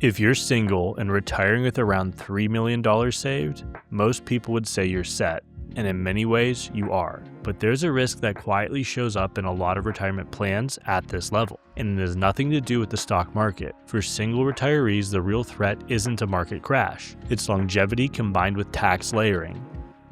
If you're single and retiring with around $3 million saved, most people would say you're set, and in many ways you are. But there's a risk that quietly shows up in a lot of retirement plans at this level, and it has nothing to do with the stock market. For single retirees, the real threat isn't a market crash, it's longevity combined with tax layering.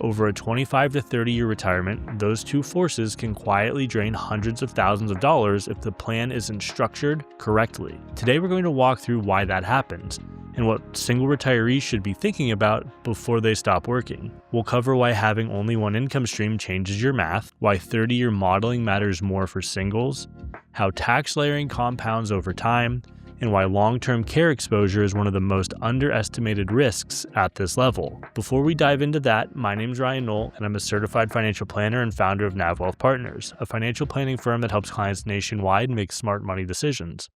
Over a 25 to 30 year retirement, those two forces can quietly drain hundreds of thousands of dollars if the plan isn't structured correctly. Today we're going to walk through why that happens and what single retirees should be thinking about before they stop working. We'll cover why having only one income stream changes your math, why 30-year modeling matters more for singles, how tax layering compounds over time, and why long-term care exposure is one of the most underestimated risks at this level. Before we dive into that, my name's Ryan Knoll, and I'm a certified financial planner and founder of Nav Wealth Partners, a financial planning firm that helps clients nationwide make smart money decisions.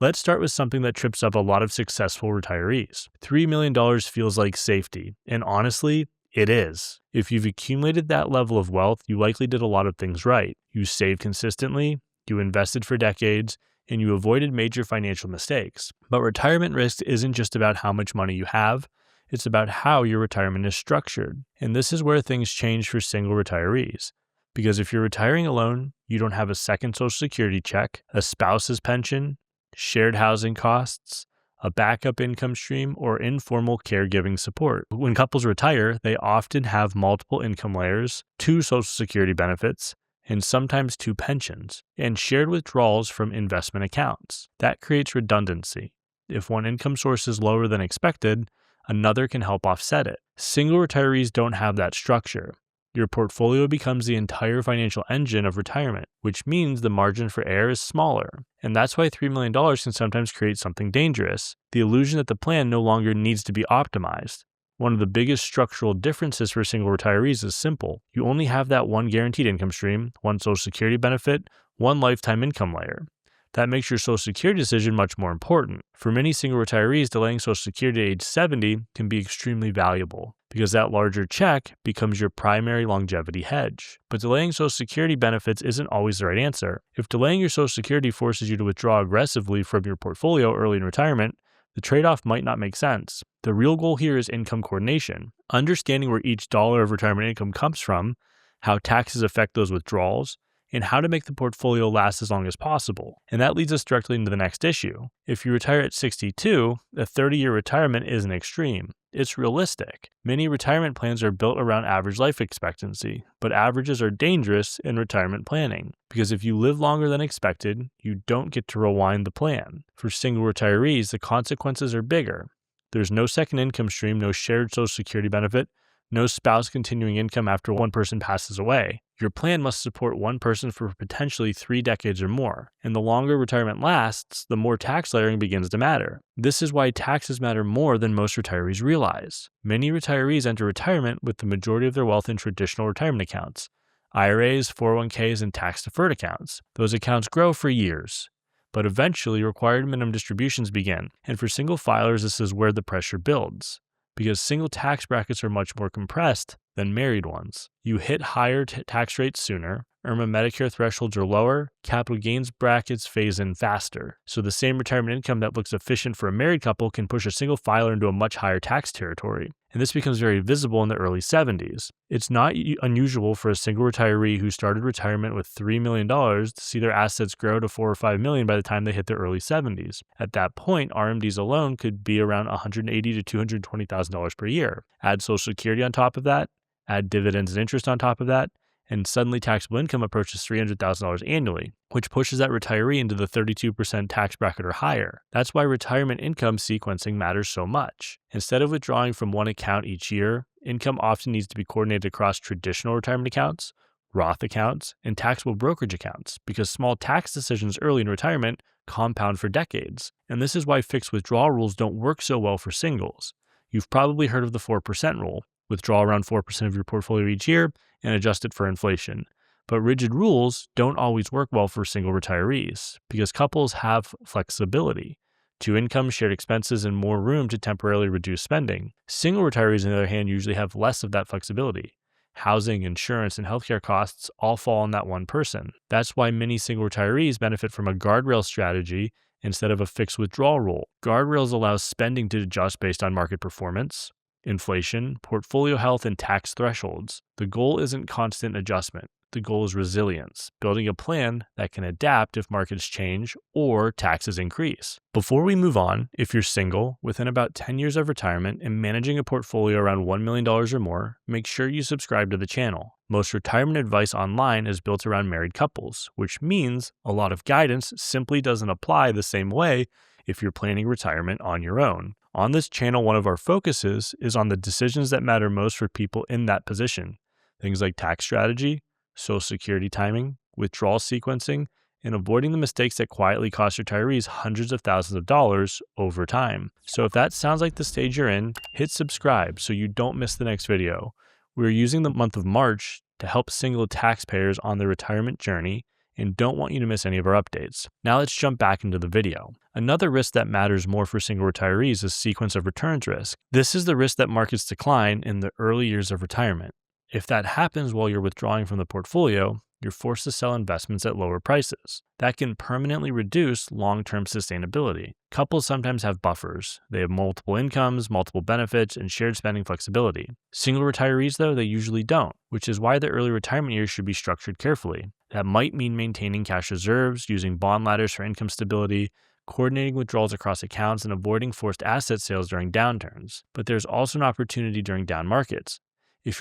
Let's start with something that trips up a lot of successful retirees. $3 million feels like safety, and honestly, it is. If you've accumulated that level of wealth, you likely did a lot of things right. You saved consistently, you invested for decades, and you avoided major financial mistakes. But retirement risk isn't just about how much money you have, it's about how your retirement is structured. And this is where things change for single retirees. Because if you're retiring alone, you don't have a second Social Security check, a spouse's pension, shared housing costs, a backup income stream, or informal caregiving support. When couples retire, they often have multiple income layers, 2 Social Security benefits, and sometimes 2 pensions, and shared withdrawals from investment accounts. That creates redundancy. If one income source is lower than expected, another can help offset it. Single retirees don't have that structure. Your portfolio becomes the entire financial engine of retirement, which means the margin for error is smaller. And that's why $3 million can sometimes create something dangerous, the illusion that the plan no longer needs to be optimized. One of the biggest structural differences for single retirees is simple. You only have that one guaranteed income stream, one Social Security benefit, one lifetime income layer. That makes your Social Security decision much more important. For many single retirees, delaying Social Security to age 70 can be extremely valuable because that larger check becomes your primary longevity hedge. But delaying Social Security benefits isn't always the right answer. If delaying your Social Security forces you to withdraw aggressively from your portfolio early in retirement, the trade-off might not make sense. The real goal here is income coordination, understanding where each dollar of retirement income comes from, how taxes affect those withdrawals, and how to make the portfolio last as long as possible. And that leads us directly into the next issue. If you retire at 62, a 30-year retirement isn't extreme. It's realistic. Many retirement plans are built around average life expectancy, but averages are dangerous in retirement planning because if you live longer than expected, you don't get to rewind the plan. For single retirees, the consequences are bigger. There's no second income stream, no shared Social Security benefit, no spouse continuing income after one person passes away. Your plan must support one person for potentially 3 decades or more. And the longer retirement lasts, the more tax layering begins to matter. This is why taxes matter more than most retirees realize. Many retirees enter retirement with the majority of their wealth in traditional retirement accounts, IRAs, 401ks, and tax-deferred accounts. Those accounts grow for years, but eventually required minimum distributions begin. And for single filers, this is where the pressure builds, because single tax brackets are much more compressed than married ones. You hit higher tax rates sooner, IRMA Medicare thresholds are lower, capital gains brackets phase in faster. So the same retirement income that looks efficient for a married couple can push a single filer into a much higher tax territory. And this becomes very visible in the early 70s. It's not unusual for a single retiree who started retirement with $3 million to see their assets grow to $4 or $5 million by the time they hit their early 70s. At that point, RMDs alone could be around $180,000 to $220,000 per year. Add Social Security on top of that, add dividends and interest on top of that, and suddenly taxable income approaches $300,000 annually, which pushes that retiree into the 32% tax bracket or higher. That's why retirement income sequencing matters so much. Instead of withdrawing from one account each year, income often needs to be coordinated across traditional retirement accounts, Roth accounts, and taxable brokerage accounts, because small tax decisions early in retirement compound for decades. And this is why fixed withdrawal rules don't work so well for singles. You've probably heard of the 4% rule. Withdraw around 4% of your portfolio each year and adjust it for inflation. But rigid rules don't always work well for single retirees because couples have flexibility, 2 incomes, shared expenses, and more room to temporarily reduce spending. Single retirees, on the other hand, usually have less of that flexibility. Housing, insurance, and healthcare costs all fall on that one person. That's why many single retirees benefit from a guardrail strategy instead of a fixed withdrawal rule. Guardrails allow spending to adjust based on market performance, inflation, portfolio health, and tax thresholds. The goal isn't constant adjustment. The goal is resilience, building a plan that can adapt if markets change or taxes increase. Before we move on, if you're single, within about 10 years of retirement and managing a portfolio around $1 million or more, make sure you subscribe to the channel. Most retirement advice online is built around married couples, which means a lot of guidance simply doesn't apply the same way if you're planning retirement on your own. On this channel, one of our focuses is on the decisions that matter most for people in that position. Things like tax strategy, Social Security timing, withdrawal sequencing, and avoiding the mistakes that quietly cost retirees hundreds of thousands of dollars over time. So if that sounds like the stage you're in, hit subscribe so you don't miss the next video. We're using the month of March to help single taxpayers on their retirement journey and don't want you to miss any of our updates. Now let's jump back into the video. Another risk that matters more for single retirees is sequence of returns risk. This is the risk that markets decline in the early years of retirement. If that happens while you're withdrawing from the portfolio, you're forced to sell investments at lower prices. That can permanently reduce long-term sustainability. Couples sometimes have buffers. They have multiple incomes, multiple benefits, and shared spending flexibility. Single retirees, though, they usually don't, which is why the early retirement years should be structured carefully. That might mean maintaining cash reserves, using bond ladders for income stability, coordinating withdrawals across accounts, and avoiding forced asset sales during downturns. But there's also an opportunity during down markets. If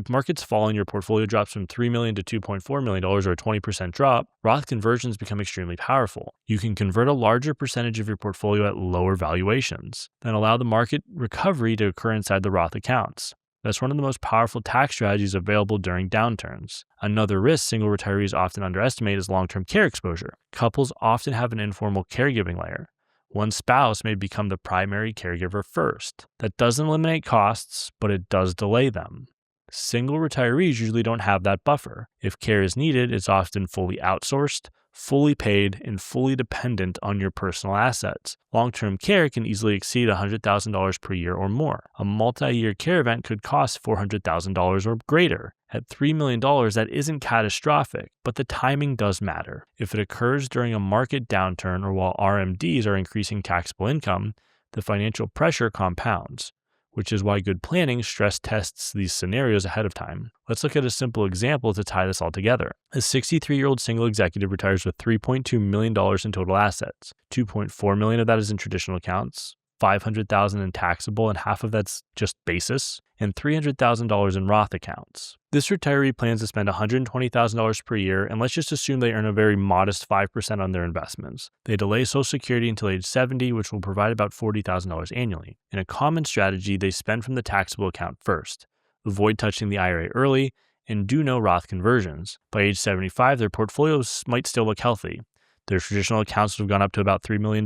markets fall and your portfolio drops from $3 million to $2.4 million or a 20% drop, Roth conversions become extremely powerful. You can convert a larger percentage of your portfolio at lower valuations, then allow the market recovery to occur inside the Roth accounts. That's one of the most powerful tax strategies available during downturns. Another risk single retirees often underestimate is long-term care exposure. Couples often have an informal caregiving layer. One spouse may become the primary caregiver first. That doesn't eliminate costs, but it does delay them. Single retirees usually don't have that buffer. If care is needed, it's often fully outsourced, fully paid, and fully dependent on your personal assets. Long-term care can easily exceed $100,000 per year or more. A multi-year care event could cost $400,000 or greater. At $3 million, that isn't catastrophic, but the timing does matter. If it occurs during a market downturn or while RMDs are increasing taxable income, the financial pressure compounds, which is why good planning stress tests these scenarios ahead of time. Let's look at a simple example to tie this all together. A 63-year-old single executive retires with $3.2 million in total assets. $2.4 million of that is in traditional accounts, $500,000 in taxable, and half of that's just basis, and $300,000 in Roth accounts. This retiree plans to spend $120,000 per year, and let's just assume they earn a very modest 5% on their investments. They delay Social Security until age 70, which will provide about $40,000 annually. In a common strategy, they spend from the taxable account first, avoid touching the IRA early, and do no Roth conversions. By age 75, their portfolios might still look healthy. Their traditional accounts would have gone up to about $3 million.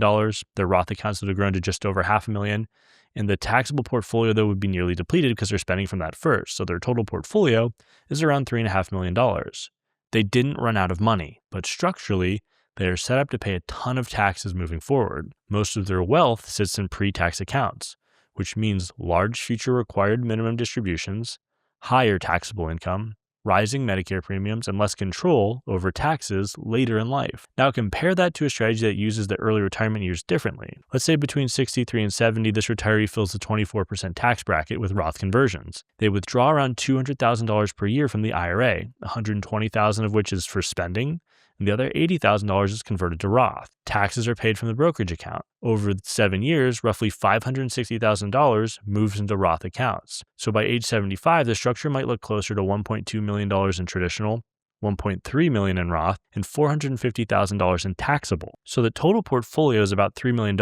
Their Roth accounts would have grown to just over $500,000. And the taxable portfolio, though, would be nearly depleted because they're spending from that first. So their total portfolio is around $3.5 million. They didn't run out of money, but structurally, they are set up to pay a ton of taxes moving forward. Most of their wealth sits in pre-tax accounts, which means large future required minimum distributions, higher taxable income, rising Medicare premiums, and less control over taxes later in life. Now compare that to a strategy that uses the early retirement years differently. Let's say between 63 and 70, this retiree fills the 24% tax bracket with Roth conversions. They withdraw around $200,000 per year from the IRA, $120,000 of which is for spending, and the other $80,000 is converted to Roth. Taxes are paid from the brokerage account. Over 7 years, roughly $560,000 moves into Roth accounts. So by age 75, the structure might look closer to $1.2 million in traditional, $1.3 million in Roth, and $450,000 in taxable. So the total portfolio is about $3 million.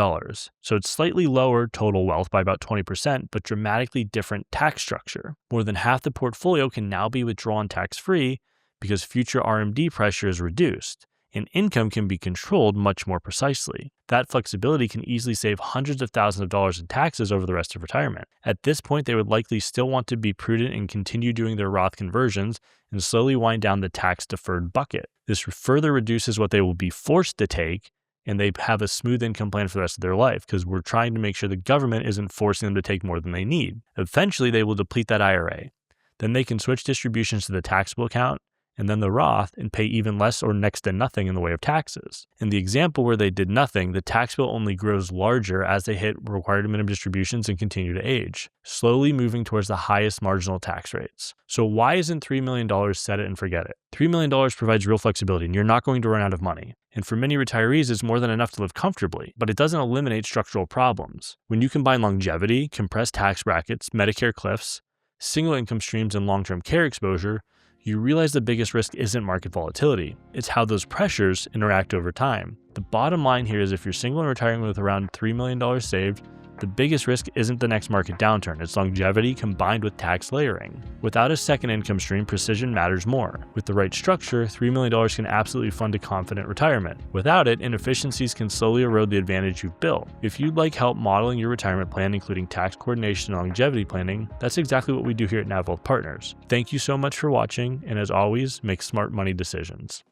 So it's slightly lower total wealth by about 20%, but dramatically different tax structure. More than half the portfolio can now be withdrawn tax-free because future RMD pressure is reduced, and income can be controlled much more precisely. That flexibility can easily save hundreds of thousands of dollars in taxes over the rest of retirement. At this point, they would likely still want to be prudent and continue doing their Roth conversions and slowly wind down the tax-deferred bucket. This further reduces what they will be forced to take, and they have a smooth income plan for the rest of their life because we're trying to make sure the government isn't forcing them to take more than they need. Eventually, they will deplete that IRA. Then they can switch distributions to the taxable account and then the Roth and pay even less or next to nothing in the way of taxes. In the example where they did nothing, the tax bill only grows larger as they hit required minimum distributions and continue to age, slowly moving towards the highest marginal tax rates. So why isn't $3 million set it and forget it? $3 million provides real flexibility and you're not going to run out of money. And for many retirees, it's more than enough to live comfortably, but it doesn't eliminate structural problems. When you combine longevity, compressed tax brackets, Medicare cliffs, single income streams, and long-term care exposure, you realize the biggest risk isn't market volatility. It's how those pressures interact over time. The bottom line here is if you're single and retiring with around $3 million saved, the biggest risk isn't the next market downturn, it's longevity combined with tax layering. Without a second income stream, precision matters more. With the right structure, $3 million can absolutely fund a confident retirement. Without it, inefficiencies can slowly erode the advantage you've built. If you'd like help modeling your retirement plan, including tax coordination and longevity planning, that's exactly what we do here at NavWealth Partners. Thank you so much for watching, and as always, make smart money decisions.